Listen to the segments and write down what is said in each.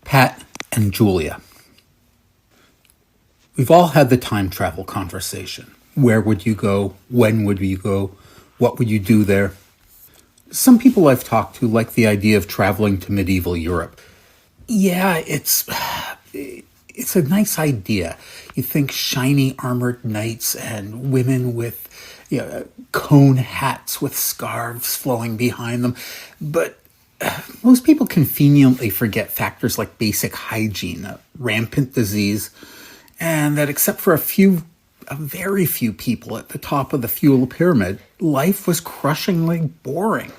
Pat and Julia. We've all had the time travel conversation. Where would you go? When would you go? What would you do there? Some people I've talked to like the idea of traveling to medieval Europe. Yeah, it's a nice idea. You think shiny armored knights and women with cone hats with scarves flowing behind them. But most people conveniently forget factors like basic hygiene, rampant disease, and that except for a very few people at the top of the fuel pyramid, life was crushingly boring.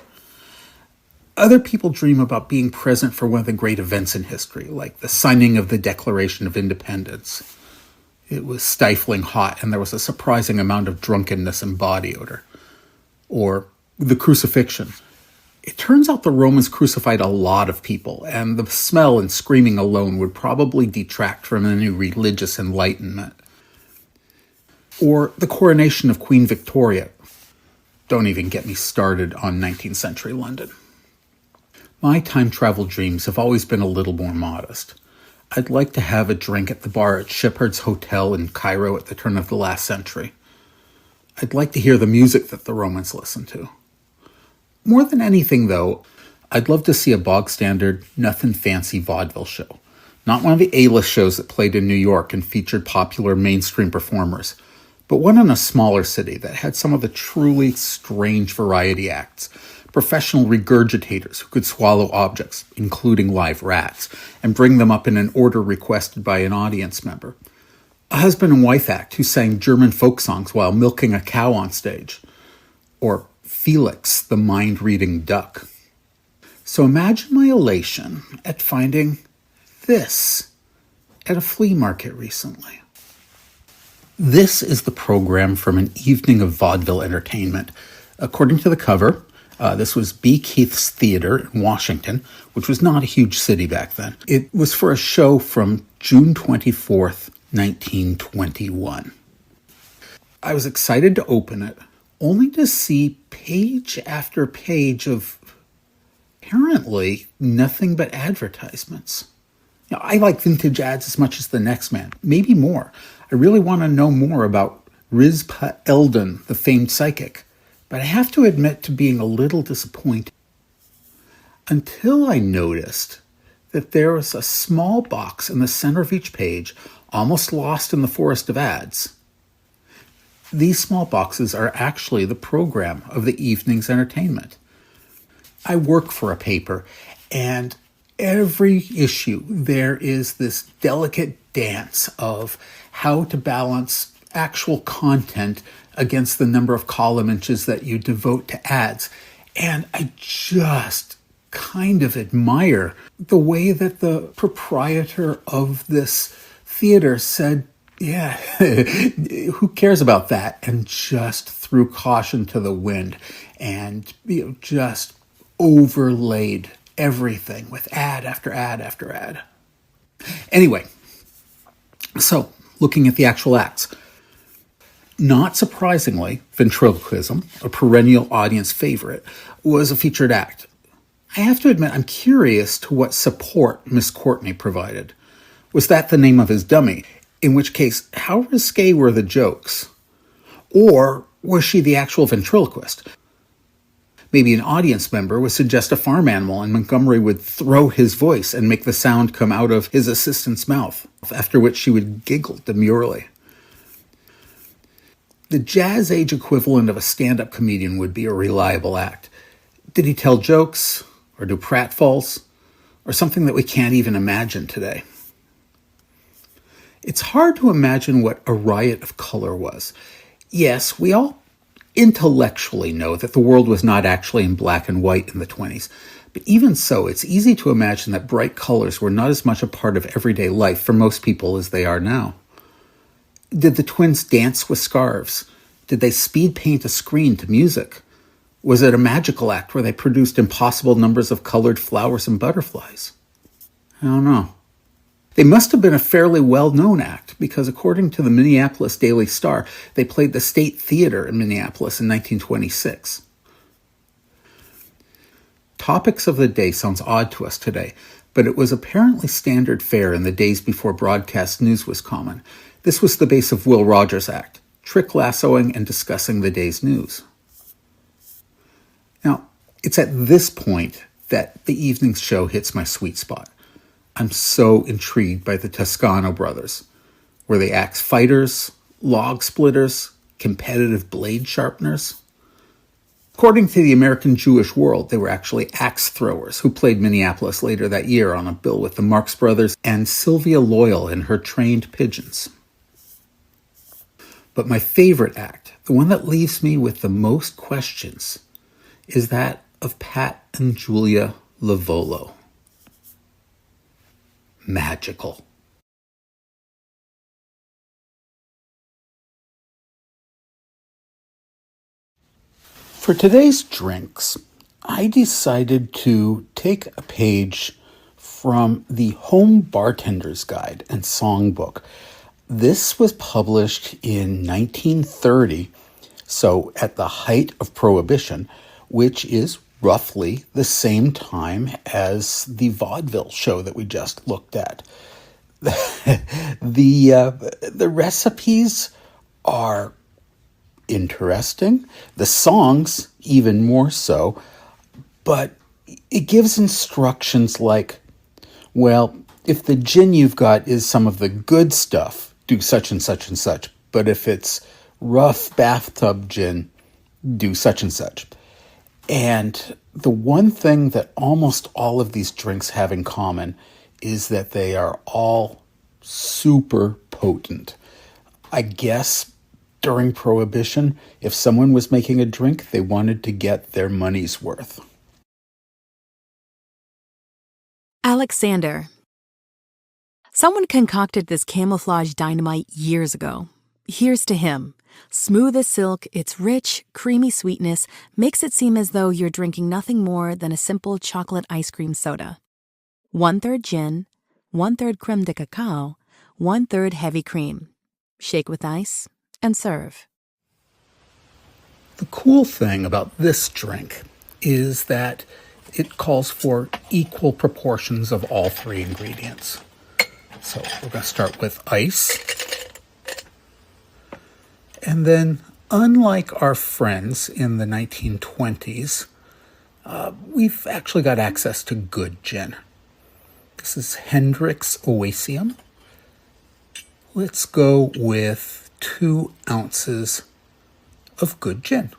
Other people dream about being present for one of the great events in history, like the signing of the Declaration of Independence. It was stifling hot, and there was a surprising amount of drunkenness and body odor. Or the crucifixion. It turns out the Romans crucified a lot of people, and the smell and screaming alone would probably detract from any religious enlightenment. Or the coronation of Queen Victoria. Don't even get me started on 19th century London. My time travel dreams have always been a little more modest. I'd like to have a drink at the bar at Shepherd's Hotel in Cairo at the turn of the last century. I'd like to hear the music that the Romans listened to. More than anything, though, I'd love to see a bog-standard, nothing-fancy vaudeville show. Not one of the A-list shows that played in New York and featured popular mainstream performers, but one in a smaller city that had some of the truly strange variety acts, professional regurgitators who could swallow objects, including live rats, and bring them up in an order requested by an audience member. A husband and wife act who sang German folk songs while milking a cow on stage. Or Felix, the mind-reading duck. So imagine my elation at finding this at a flea market recently. This is the program from an evening of vaudeville entertainment. According to the cover, this was B. Keith's Theater in Washington, which was not a huge city back then. It was for a show from June 24th, 1921. I was excited to open it, only to see page after page of apparently nothing but advertisements. I like vintage ads as much as the next man, maybe more. I really want to know more about Rizpah Eldon, the famed psychic, but I have to admit to being a little disappointed. Until I noticed that there was a small box in the center of each page, almost lost in the forest of ads. These small boxes are actually the program of the evening's entertainment. I work for a paper, and every issue there is this delicate dance of how to balance actual content against the number of column inches that you devote to ads. And I just kind of admire the way that the proprietor of this theater said, yeah, who cares about that? And just threw caution to the wind and just overlaid everything with ad after ad after ad. Anyway, so looking at the actual acts. Not surprisingly, ventriloquism, a perennial audience favorite, was a featured act. I have to admit, I'm curious to what support Miss Courtney provided. Was that the name of his dummy? In which case, how risque were the jokes? Or was she the actual ventriloquist? Maybe an audience member would suggest a farm animal and Montgomery would throw his voice and make the sound come out of his assistant's mouth, after which she would giggle demurely. The jazz age equivalent of a stand-up comedian would be a reliable act. Did he tell jokes, or do pratfalls, or something that we can't even imagine today? It's hard to imagine what a riot of color was. Yes, we all intellectually know that the world was not actually in black and white in the 20s, but even so, it's easy to imagine that bright colors were not as much a part of everyday life for most people as they are now. Did the twins dance with scarves? Did they speed paint a screen to music? Was it a magical act where they produced impossible numbers of colored flowers and butterflies? I don't know. They must have been a fairly well-known act because according to the Minneapolis Daily Star, they played the State Theater in Minneapolis in 1926. Topics of the day sounds odd to us today, but it was apparently standard fare in the days before broadcast news was common. This was the base of Will Rogers' act, trick lassoing and discussing the day's news. Now, it's at this point that the evening show hits my sweet spot. I'm so intrigued by the Toscano brothers. Were they axe fighters, log splitters, competitive blade sharpeners? According to the American Jewish World, they were actually axe throwers who played Minneapolis later that year on a bill with the Marx Brothers and Sylvia Loyal and her trained pigeons. But my favorite act, the one that leaves me with the most questions, is that of Pat and Julia Lavolo. Magical. For today's drinks, I decided to take a page from the Home Bartender's Guide and Songbook. This was published in 1930, so at the height of Prohibition, which is roughly the same time as the Vaudeville show that we just looked at. The recipes are interesting, the songs even more so, but it gives instructions like, well, if the gin you've got is some of the good stuff, do such and such and such, but if it's rough bathtub gin, do such and such. And the one thing that almost all of these drinks have in common is that they are all super potent. I guess during Prohibition, if someone was making a drink, they wanted to get their money's worth. Alexander. Someone concocted this camouflage dynamite years ago. Here's to him. Smooth as silk, its rich, creamy sweetness makes it seem as though you're drinking nothing more than a simple chocolate ice cream soda. 1/3 gin, 1/3 creme de cacao, 1/3 heavy cream. Shake with ice and serve. The cool thing about this drink is that it calls for equal proportions of all three ingredients. So we're going to start with ice. And then, unlike our friends in the 1920s, we've actually got access to good gin. This is Hendrick's Oasium. Let's go with 2 ounces of good gin.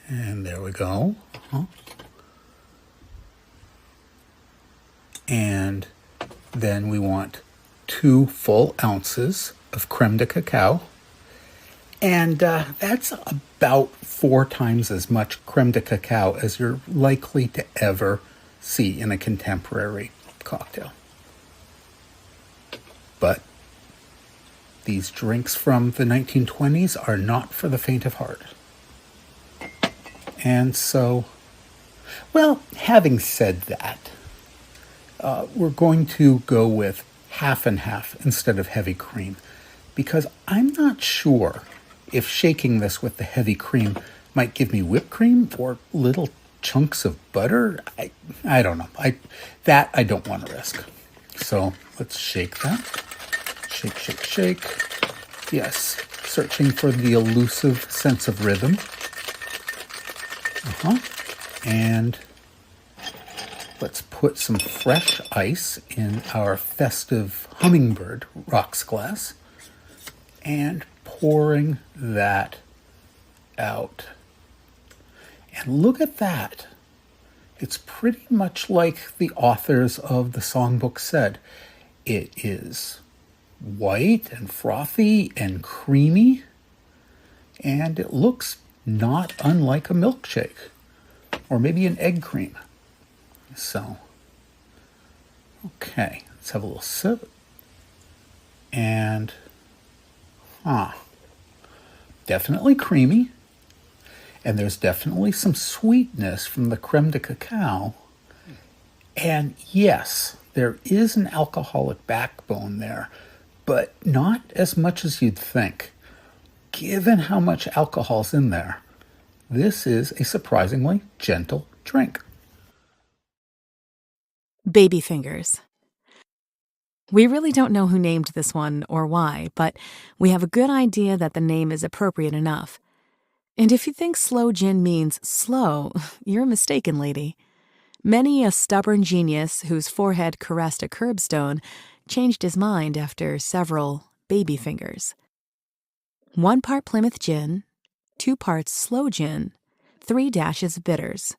And there we go. And then we want 2 full ounces of creme de cacao. And that's about 4 times as much creme de cacao as you're likely to ever see in a contemporary cocktail. But these drinks from the 1920s are not for the faint of heart. And so, well, having said that, we're going to go with half and half instead of heavy cream, because I'm not sure if shaking this with the heavy cream might give me whipped cream or little chunks of butter. I don't know. I don't want to risk. So let's shake that. Shake, shake, shake. Yes, searching for the elusive sense of rhythm. And let's put some fresh ice in our festive hummingbird rocks glass and pouring that out. And look at that. It's pretty much like the authors of the songbook said. It is white and frothy and creamy, and it looks not unlike a milkshake or maybe an egg cream. So, okay, let's have a little sip. And, definitely creamy. And there's definitely some sweetness from the creme de cacao. And yes, there is an alcoholic backbone there, but not as much as you'd think. Given how much alcohol's in there, this is a surprisingly gentle drink. Baby fingers. We really don't know who named this one or why, but we have a good idea that the name is appropriate enough. And if you think sloe gin means slow, you're mistaken, lady. Many a stubborn genius whose forehead caressed a curbstone changed his mind after several baby fingers. 1 part Plymouth gin, 2 parts sloe gin, 3 dashes of bitters.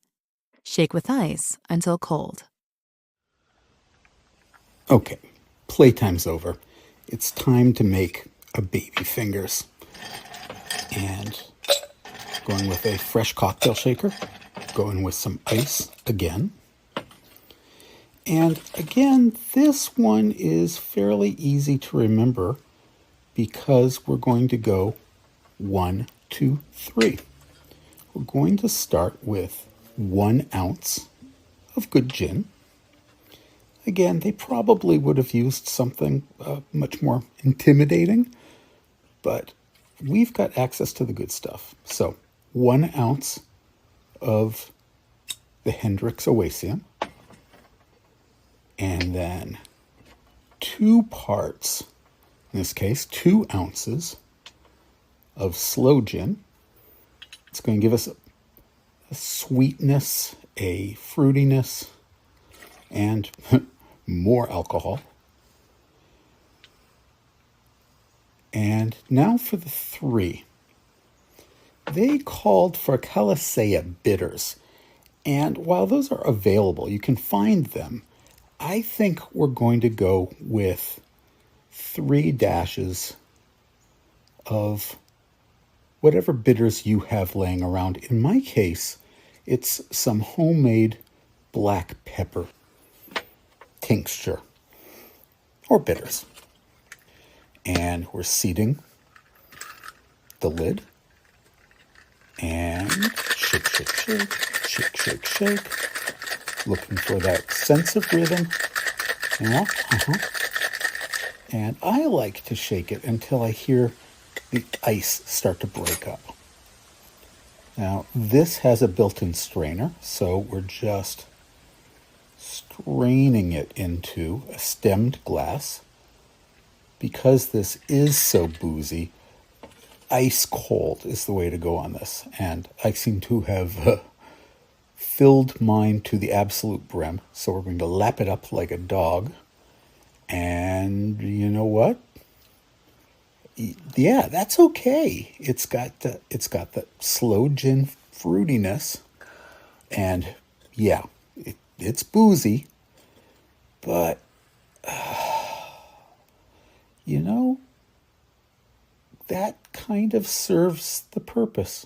Shake with ice until cold. Okay, playtime's over. It's time to make a baby fingers. And going with a fresh cocktail shaker, going with some ice again. And again, this one is fairly easy to remember because we're going to go 1, 2, 3. We're going to start with 1 ounce of good gin. Again, they probably would have used something much more intimidating, but we've got access to the good stuff. So 1 ounce of the Hendrix Oasium, and then 2 parts, in this case 2 ounces of sloe gin. It's going to give us a sweetness, a fruitiness, and more alcohol. And now for the 3. They called for Calisaya bitters. And while those are available, you can find them, I think we're going to go with 3 dashes of whatever bitters you have laying around. In my case, it's some homemade black pepper tincture or bitters. And we're seating the lid and shake, shake, shake, shake, shake, shake. Looking for that sense of rhythm. Yeah, And I like to shake it until I hear the ice start to break up. Now, this has a built-in strainer, so we're just straining it into a stemmed glass. Because this is so boozy, ice cold is the way to go on this. And I seem to have filled mine to the absolute brim. So we're going to lap it up like a dog. And you know what? Yeah, that's okay. It's got the sloe gin fruitiness. And yeah, it's boozy. But you know, that kind of serves the purpose.